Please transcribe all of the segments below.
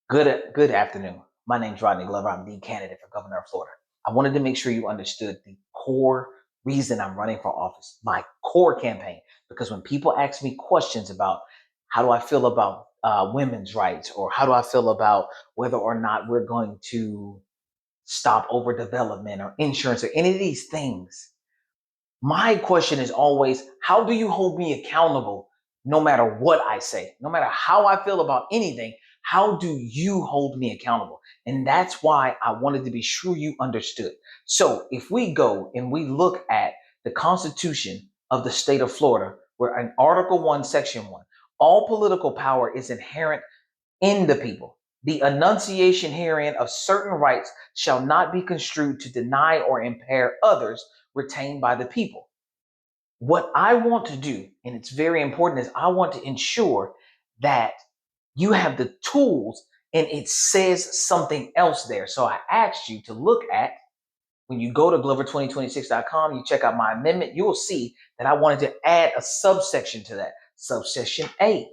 Good afternoon. My name's Rodney Glover. I'm the candidate for governor of Florida. I wanted to make sure you understood the core reason I'm running for office, my core campaign. Because when people ask me questions about how do I feel about women's rights, or how do I feel about whether or not we're going to stop overdevelopment or insurance or any of these things, my question is always, how do you hold me accountable no matter what I say? No matter how I feel about anything, how do you hold me accountable? And that's why I wanted to be sure you understood. So if we go and we look at the Constitution of the state of Florida, where in Article 1, Section 1, all political power is inherent in the people. The enunciation herein of certain rights shall not be construed to deny or impair others retained by the people. What I want to do, and it's very important, is I want to ensure that you have the tools and it says something else there. So I asked you to look at, when you go to glover2026.com, you check out my amendment, you will see that I wanted to add a subsection to that. Subsection A.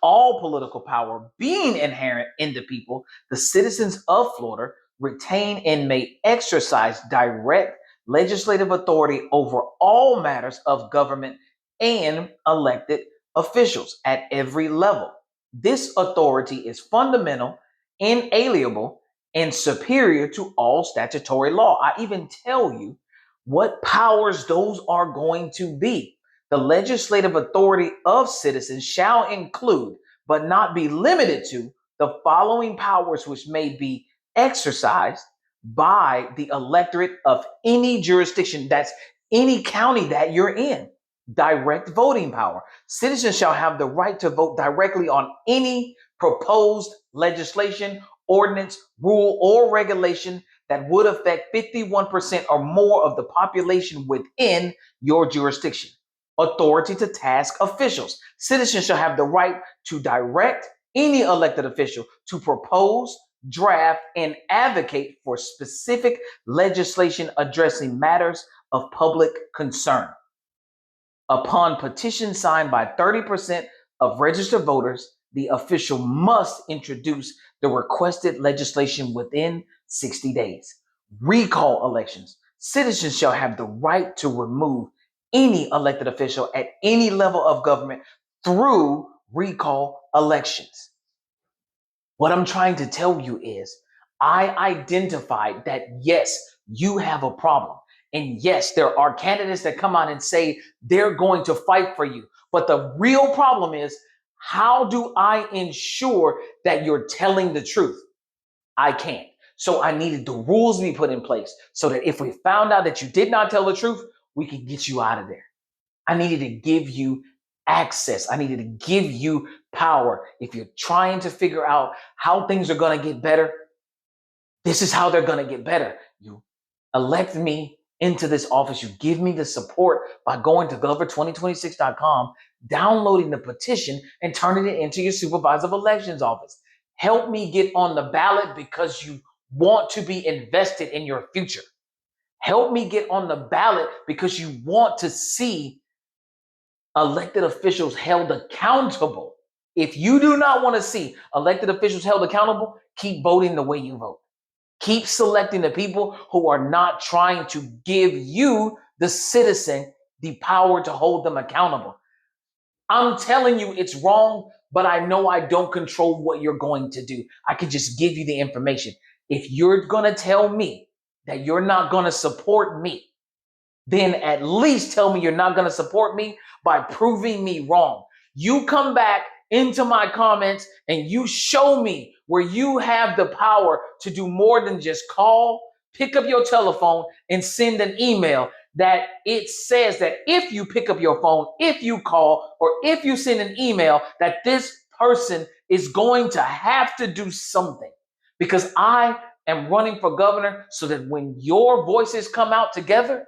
All political power being inherent in the people, the citizens of Florida retain and may exercise direct legislative authority over all matters of government and elected officials at every level. This authority is fundamental, inalienable, and superior to all statutory law. I even tell you what powers those are going to be. The legislative authority of citizens shall include, but not be limited to, the following powers which may be exercised by the electorate of any jurisdiction. That's any county that you're in. Direct voting power. Citizens shall have the right to vote directly on any proposed legislation, ordinance, rule, or regulation that would affect 51% or more of the population within your jurisdiction. Authority to task officials. Citizens shall have the right to direct any elected official to propose, draft, and advocate for specific legislation addressing matters of public concern. Upon petition signed by 30% of registered voters, the official must introduce the requested legislation within 60 days. Recall elections. Citizens shall have the right to remove any elected official at any level of government through recall elections. What I'm trying to tell you is, I identified that yes, you have a problem. And yes, there are candidates that come out and say they're going to fight for you. But the real problem is, how do I ensure that you're telling the truth? I can't. So I needed the rules to be put in place so that if we found out that you did not tell the truth, we could get you out of there. I needed to give you access. I needed to give you power. If you're trying to figure out how things are going to get better, this is how they're going to get better. You elect me into this office. You give me the support by going to glover2026.com, downloading the petition, and turning it into your supervisor of elections office. Help me get on the ballot because you want to be invested in your future. Help me get on the ballot because you want to see elected officials held accountable. If you do not want to see elected officials held accountable, keep voting the way you vote. Keep selecting the people who are not trying to give you, the citizen, the power to hold them accountable. I'm telling you it's wrong, but I know I don't control what you're going to do. I can just give you the information. If you're going to tell me that you're not going to support me, then at least tell me you're not going to support me by proving me wrong. You come back into my comments and you show me where you have the power to do more than just call, pick up your telephone, and send an email that it says that if you pick up your phone, if you call, or if you send an email, that this person is going to have to do something. Because I am running for governor so that when your voices come out together,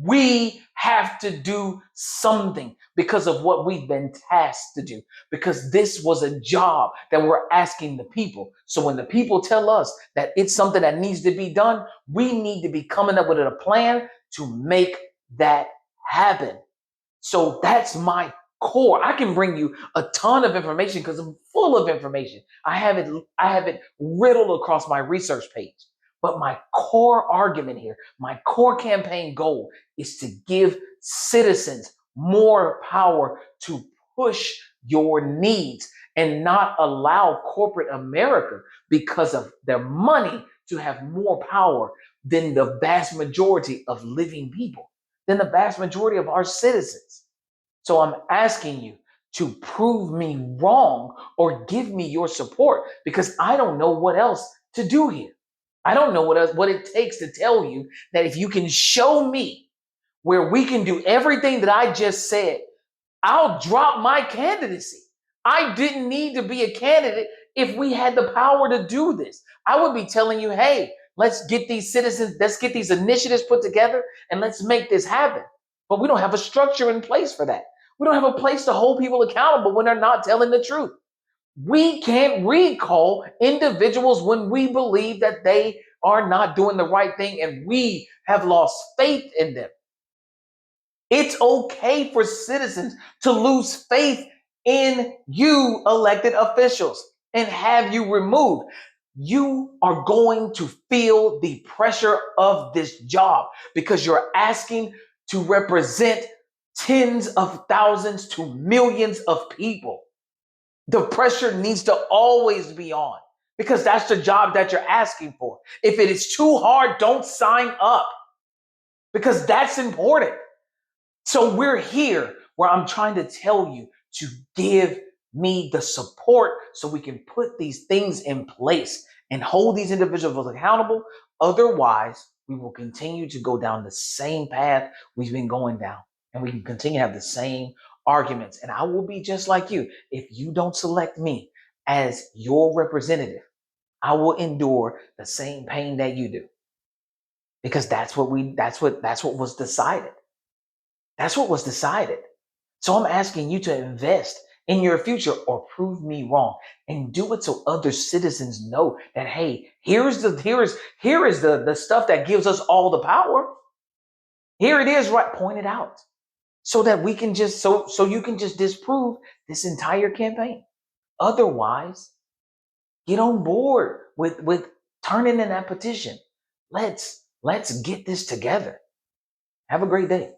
we have to do something because of what we've been tasked to do, because this was a job that we're asking the people. So when the people tell us that it's something that needs to be done, we need to be coming up with a plan to make that happen. So that's my core. I can bring you a ton of information because I'm full full of information. I have it riddled across my research page. But my core argument here, my core campaign goal is to give citizens more power to push your needs and not allow corporate America, because of their money, to have more power than the vast majority of living people, than the vast majority of our citizens. So I'm asking you to prove me wrong or give me your support, because I don't know what else to do here. I don't know what it takes to tell you that if you can show me where we can do everything that I just said, I'll drop my candidacy. I didn't need to be a candidate if we had the power to do this. I would be telling you, hey, let's get these citizens, let's get these initiatives put together and let's make this happen. But we don't have a structure in place for that. We don't have a place to hold people accountable when they're not telling the truth. We can't recall individuals when we believe that they are not doing the right thing and we have lost faith in them. It's okay for citizens to lose faith in you, elected officials, and have you removed. You are going to feel the pressure of this job because you're asking to represent tens of thousands to millions of people. The pressure needs to always be on because that's the job that you're asking for. If it is too hard, don't sign up because that's important. So we're here where I'm trying to tell you to give me the support so we can put these things in place and hold these individuals accountable. Otherwise, we will continue to go down the same path we've been going down, and we can continue to have the same arguments. And I will be just like you. If you don't select me as your representative, I will endure the same pain that you do because that's what was decided. That's what was decided. So I'm asking you to invest in your future or prove me wrong and do it so other citizens know that, hey, here is the stuff that gives us all the power. Here it is, right? Point it out so that we can just, so you can just disprove this entire campaign. Otherwise, get on board with turning in that petition. Let's get this together. Have a great day.